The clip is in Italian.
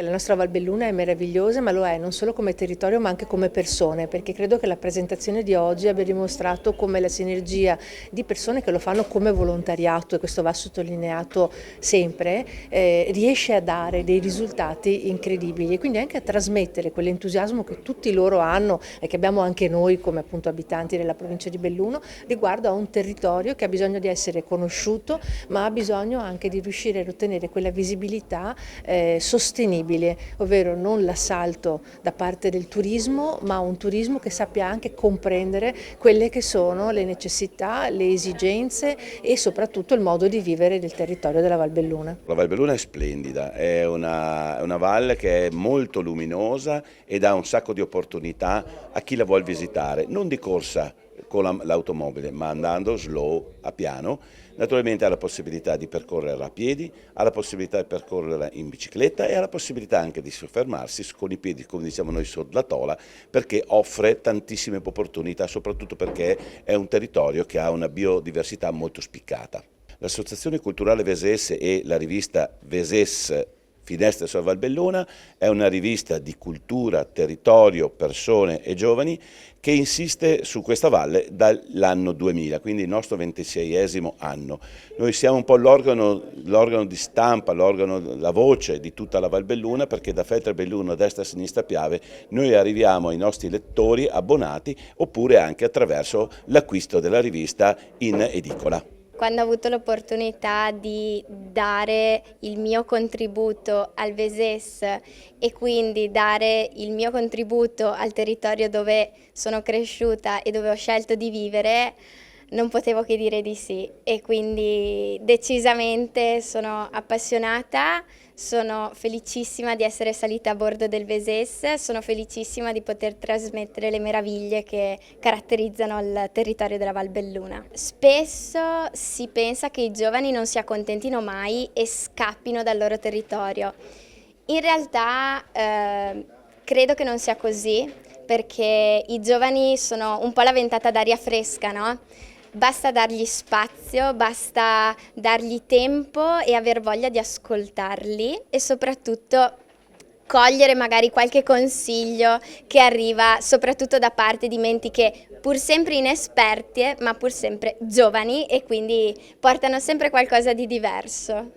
La nostra Valbelluna è meravigliosa, ma lo è non solo come territorio ma anche come persone, perché credo che la presentazione di oggi abbia dimostrato come la sinergia di persone che lo fanno come volontariato, e questo va sottolineato sempre, riesce a dare dei risultati incredibili e quindi anche a trasmettere quell'entusiasmo che tutti loro hanno e che abbiamo anche noi come appunto abitanti della provincia di Belluno riguardo a un territorio che ha bisogno di essere conosciuto, ma ha bisogno anche di riuscire ad ottenere quella visibilità sostenibile, ovvero non l'assalto da parte del turismo, ma un turismo che sappia anche comprendere quelle che sono le necessità, le esigenze e soprattutto il modo di vivere del territorio della Valbelluna. La Valbelluna è splendida, è una valle che è molto luminosa e dà un sacco di opportunità a chi la vuol visitare, non di corsa con l'automobile, ma andando slow, a piano. Naturalmente ha la possibilità di percorrerla a piedi, ha la possibilità di percorrerla in bicicletta e ha la possibilità anche di soffermarsi con i piedi, come diciamo noi, sulla tola, perché offre tantissime opportunità, soprattutto perché è un territorio che ha una biodiversità molto spiccata. L'Associazione Culturale Vesese e la rivista Veses Finestre sulla Valbelluna è una rivista di cultura, territorio, persone e giovani che insiste su questa valle dall'anno 2000, quindi il nostro 26esimo anno. Noi siamo un po' l'organo di stampa, la voce di tutta la Valbelluna, perché da Feltre Belluno a destra, a sinistra, Piave, noi arriviamo ai nostri lettori abbonati oppure anche attraverso l'acquisto della rivista in edicola. Quando ho avuto l'opportunità di dare il mio contributo al Veses e quindi dare il mio contributo al territorio dove sono cresciuta e dove ho scelto di vivere, non potevo che dire di sì, e quindi decisamente sono appassionata, sono felicissima di essere salita a bordo del Veses, sono felicissima di poter trasmettere le meraviglie che caratterizzano il territorio della Valbelluna. Spesso si pensa che i giovani non si accontentino mai e scappino dal loro territorio. In realtà credo che non sia così, perché i giovani sono un po' la ventata d'aria fresca, no? Basta dargli spazio, basta dargli tempo e aver voglia di ascoltarli e soprattutto cogliere magari qualche consiglio che arriva soprattutto da parte di menti che pur sempre inesperte ma pur sempre giovani e quindi portano sempre qualcosa di diverso.